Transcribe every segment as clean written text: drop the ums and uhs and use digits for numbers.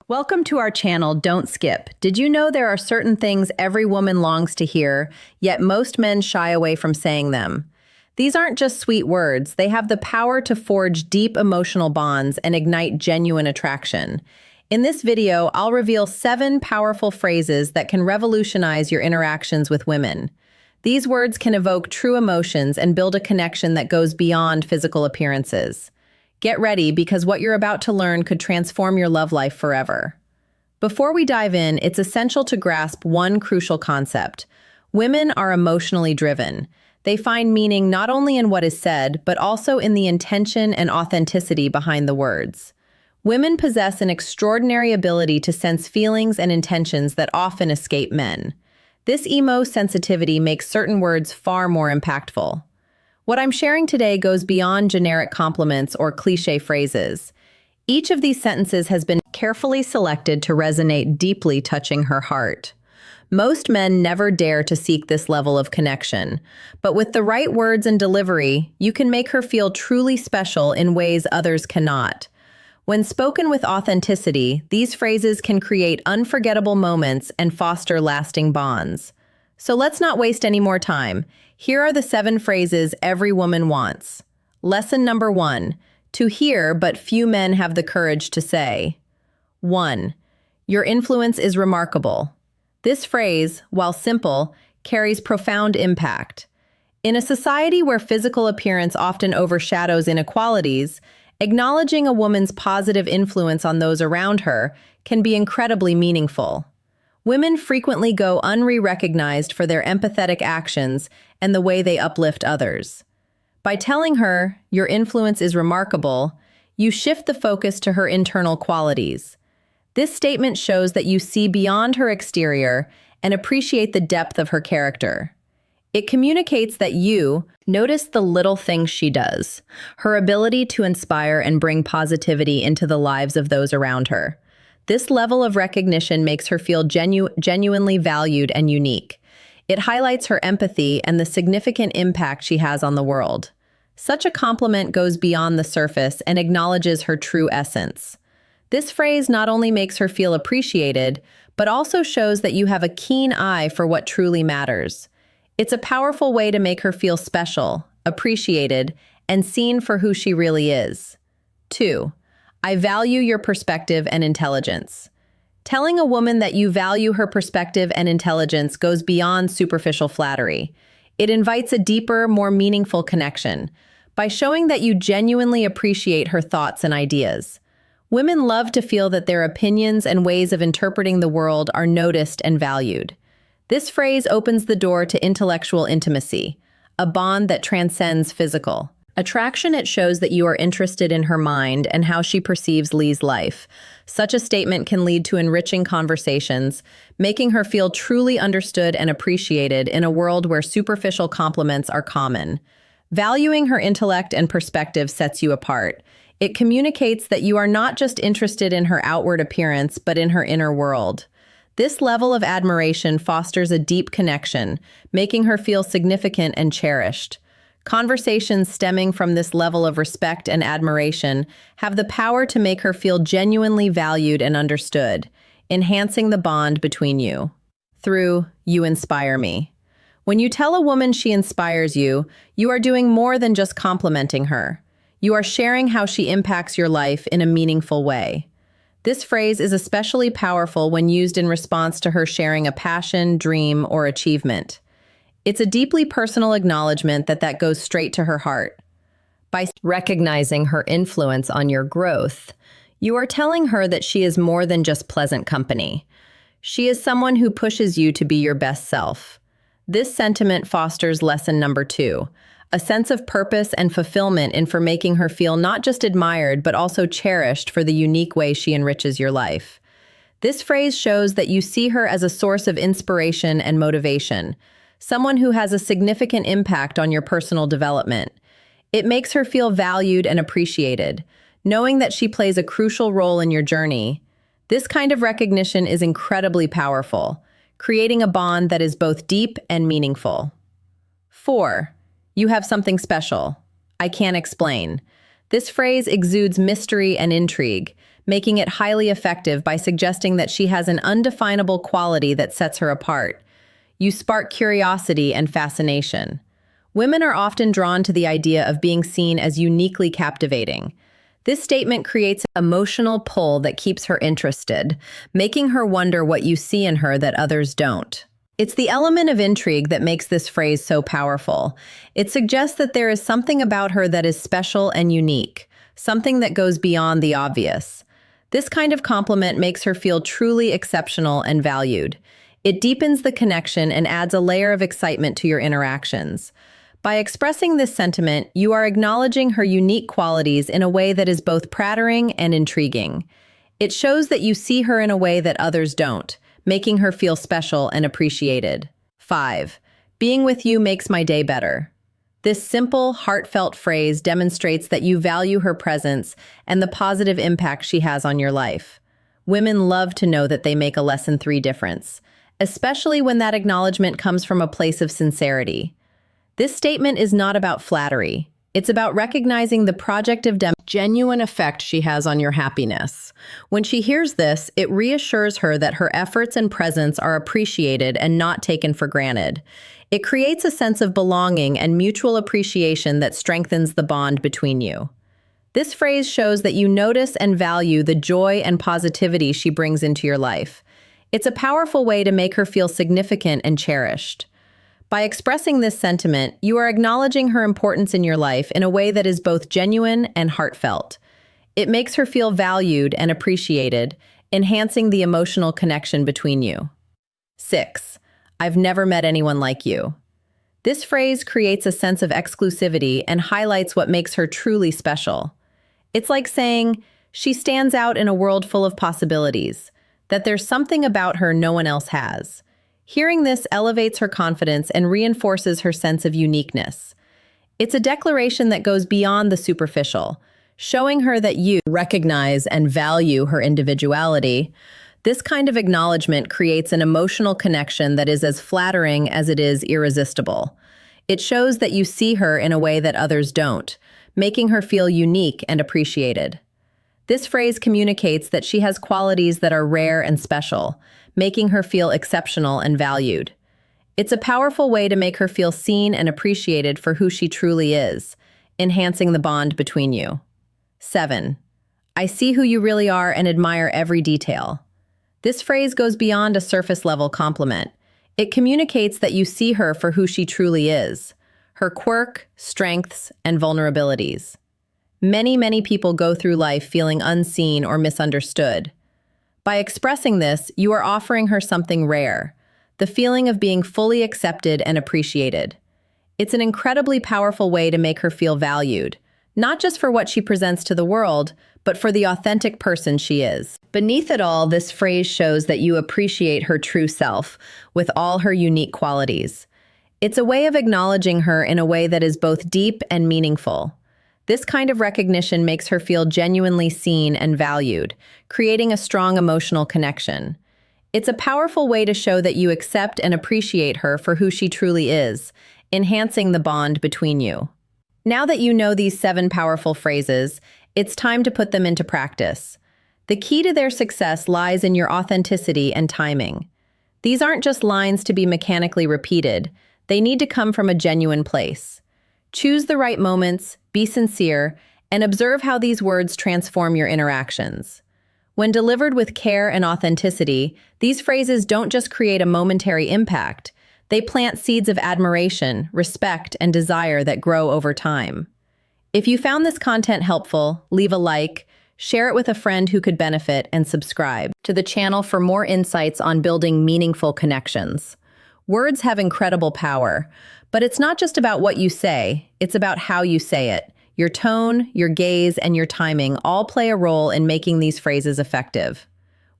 Welcome to our channel, Don't Skip. Did you know there are certain things every woman longs to hear, yet most men shy away from saying them? These aren't just sweet words, they have the power to forge deep emotional bonds and ignite genuine attraction. In this video, I'll reveal 7 powerful phrases that can revolutionize your interactions with women. These words can evoke true emotions and build a connection that goes beyond physical appearances. Get ready because what you're about to learn could transform your love life forever. Before we dive in, it's essential to grasp one crucial concept. Women are emotionally driven. They find meaning not only in what is said, but also in the intention and authenticity behind the words. Women possess an extraordinary ability to sense feelings and intentions that often escape men. This emo sensitivity makes certain words far more impactful. What I'm sharing today goes beyond generic compliments or cliché phrases. Each of these sentences has been carefully selected to resonate deeply, touching her heart. Most men never dare to seek this level of connection, but with the right words and delivery, you can make her feel truly special in ways others cannot. When spoken with authenticity, these phrases can create unforgettable moments and foster lasting bonds. So let's not waste any more time. Here are the 7 phrases every woman wants. Lesson number 1. To hear, but few men have the courage to say. 1. Your influence is remarkable. This phrase, while simple, carries profound impact. In a society where physical appearance often overshadows inequalities, acknowledging a woman's positive influence on those around her can be incredibly meaningful. Women frequently go unrecognized for their empathetic actions and the way they uplift others. By telling her, your influence is remarkable, you shift the focus to her internal qualities. This statement shows that you see beyond her exterior and appreciate the depth of her character. It communicates that you notice the little things she does, her ability to inspire and bring positivity into the lives of those around her. This level of recognition makes her feel genuinely valued and unique. It highlights her empathy and the significant impact she has on the world. Such a compliment goes beyond the surface and acknowledges her true essence. This phrase not only makes her feel appreciated, but also shows that you have a keen eye for what truly matters. It's a powerful way to make her feel special, appreciated, and seen for who she really is. 2. I value your perspective and intelligence. Telling a woman that you value her perspective and intelligence goes beyond superficial flattery. It invites a deeper, more meaningful connection by showing that you genuinely appreciate her thoughts and ideas. Women love to feel that their opinions and ways of interpreting the world are noticed and valued. This phrase opens the door to intellectual intimacy, a bond that transcends physical attraction. It shows that you are interested in her mind and how she perceives Lee's life. Such a statement can lead to enriching conversations, making her feel truly understood and appreciated in a world where superficial compliments are common. Valuing her intellect and perspective sets you apart. It communicates that you are not just interested in her outward appearance, but in her inner world. This level of admiration fosters a deep connection, making her feel significant and cherished. Conversations stemming from this level of respect and admiration have the power to make her feel genuinely valued and understood, enhancing the bond between you. Through "You inspire me." When you tell a woman she inspires you, you are doing more than just complimenting her. You are sharing how she impacts your life in a meaningful way. This phrase is especially powerful when used in response to her sharing a passion, dream, or achievement. It's a deeply personal acknowledgement that goes straight to her heart. By recognizing her influence on your growth, you are telling her that she is more than just pleasant company. She is someone who pushes you to be your best self. This sentiment fosters lesson number 2, a sense of purpose and fulfillment in making her feel not just admired, but also cherished for the unique way she enriches your life. This phrase shows that you see her as a source of inspiration and motivation, someone who has a significant impact on your personal development. It makes her feel valued and appreciated, knowing that she plays a crucial role in your journey. This kind of recognition is incredibly powerful, creating a bond that is both deep and meaningful. 4. You have something special. I can't explain. This phrase exudes mystery and intrigue, making it highly effective by suggesting that she has an undefinable quality that sets her apart. You spark curiosity and fascination. Women are often drawn to the idea of being seen as uniquely captivating. This statement creates an emotional pull that keeps her interested, making her wonder what you see in her that others don't. It's the element of intrigue that makes this phrase so powerful. It suggests that there is something about her that is special and unique, something that goes beyond the obvious. This kind of compliment makes her feel truly exceptional and valued. It deepens the connection and adds a layer of excitement to your interactions. By expressing this sentiment, you are acknowledging her unique qualities in a way that is both flattering and intriguing. It shows that you see her in a way that others don't, making her feel special and appreciated. 5. Being with you makes my day better. This simple, heartfelt phrase demonstrates that you value her presence and the positive impact she has on your life. Women love to know that they make a lesson 3 difference, especially when that acknowledgement comes from a place of sincerity. This statement is not about flattery. It's about recognizing the projective genuine effect she has on your happiness. When she hears this, it reassures her that her efforts and presence are appreciated and not taken for granted. It creates a sense of belonging and mutual appreciation that strengthens the bond between you. This phrase shows that you notice and value the joy and positivity she brings into your life. It's a powerful way to make her feel significant and cherished. By expressing this sentiment, you are acknowledging her importance in your life in a way that is both genuine and heartfelt. It makes her feel valued and appreciated, enhancing the emotional connection between you. 6. I've never met anyone like you. This phrase creates a sense of exclusivity and highlights what makes her truly special. It's like saying, she stands out in a world full of possibilities, that there's something about her no one else has. Hearing this elevates her confidence and reinforces her sense of uniqueness. It's a declaration that goes beyond the superficial, showing her that you recognize and value her individuality. This kind of acknowledgement creates an emotional connection that is as flattering as it is irresistible. It shows that you see her in a way that others don't, making her feel unique and appreciated. This phrase communicates that she has qualities that are rare and special, making her feel exceptional and valued. It's a powerful way to make her feel seen and appreciated for who she truly is, enhancing the bond between you. 7. I see who you really are and admire every detail. This phrase goes beyond a surface-level compliment. It communicates that you see her for who she truly is, her quirk, strengths, and vulnerabilities. Many people go through life feeling unseen or misunderstood. By expressing this, you are offering her something rare, the feeling of being fully accepted and appreciated. It's an incredibly powerful way to make her feel valued, not just for what she presents to the world, but for the authentic person she is. Beneath it all, this phrase shows that you appreciate her true self, with all her unique qualities. It's a way of acknowledging her in a way that is both deep and meaningful. This kind of recognition makes her feel genuinely seen and valued, creating a strong emotional connection. It's a powerful way to show that you accept and appreciate her for who she truly is, enhancing the bond between you. Now that you know these 7 powerful phrases, it's time to put them into practice. The key to their success lies in your authenticity and timing. These aren't just lines to be mechanically repeated. They need to come from a genuine place. Choose the right moments, be sincere, and observe how these words transform your interactions. When delivered with care and authenticity, these phrases don't just create a momentary impact. They plant seeds of admiration, respect, and desire that grow over time. If you found this content helpful, leave a like, share it with a friend who could benefit, and subscribe to the channel for more insights on building meaningful connections. Words have incredible power, but it's not just about what you say, it's about how you say it. Your tone, your gaze, and your timing all play a role in making these phrases effective.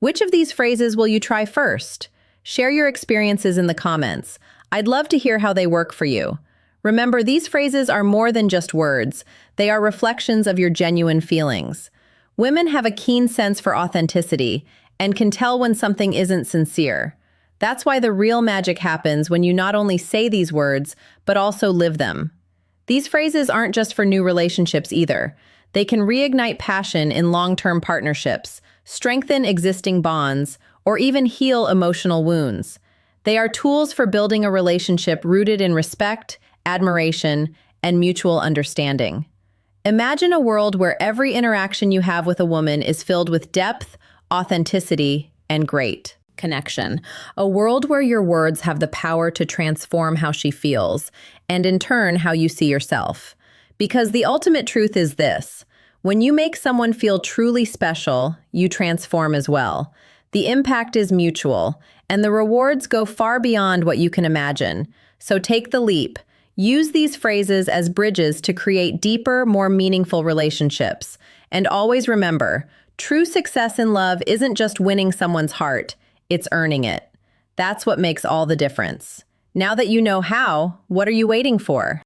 Which of these phrases will you try first? Share your experiences in the comments. I'd love to hear how they work for you. Remember, these phrases are more than just words. They are reflections of your genuine feelings. Women have a keen sense for authenticity and can tell when something isn't sincere. That's why the real magic happens when you not only say these words, but also live them. These phrases aren't just for new relationships either. They can reignite passion in long-term partnerships, strengthen existing bonds, or even heal emotional wounds. They are tools for building a relationship rooted in respect, admiration, and mutual understanding. Imagine a world where every interaction you have with a woman is filled with depth, authenticity, and great connection. A world where your words have the power to transform how she feels, and in turn, how you see yourself. Because the ultimate truth is this: when you make someone feel truly special, you transform as well. The impact is mutual, and the rewards go far beyond what you can imagine. So take the leap. Use these phrases as bridges to create deeper, more meaningful relationships. And always remember, true success in love isn't just winning someone's heart, it's earning it. That's what makes all the difference. Now that you know how, what are you waiting for?